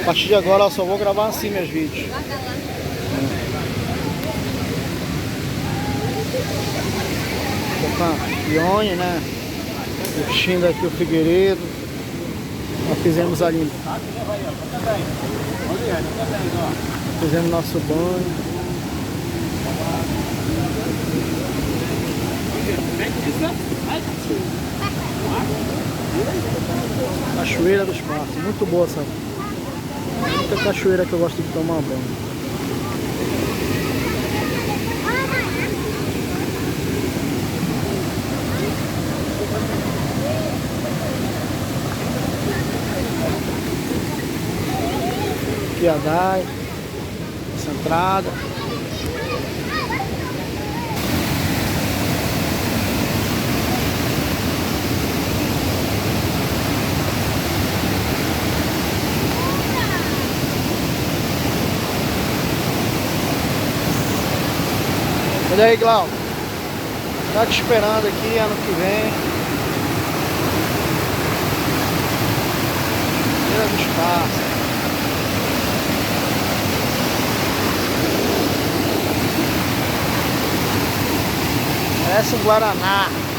A partir de agora eu só vou gravar assim meus vídeos. Pione, né? Curtindo aqui o Figueiredo. Nós fizemos ali. Fizemos nosso banho. Cachoeira dos Passos, muito boa essa. Muita cachoeira que eu gosto de tomar banho. Aqui a Dai, essa entrada. Olha aí, Glauco. Tá te esperando aqui ano que vem. Feira dos Passos. Parece um Guaraná.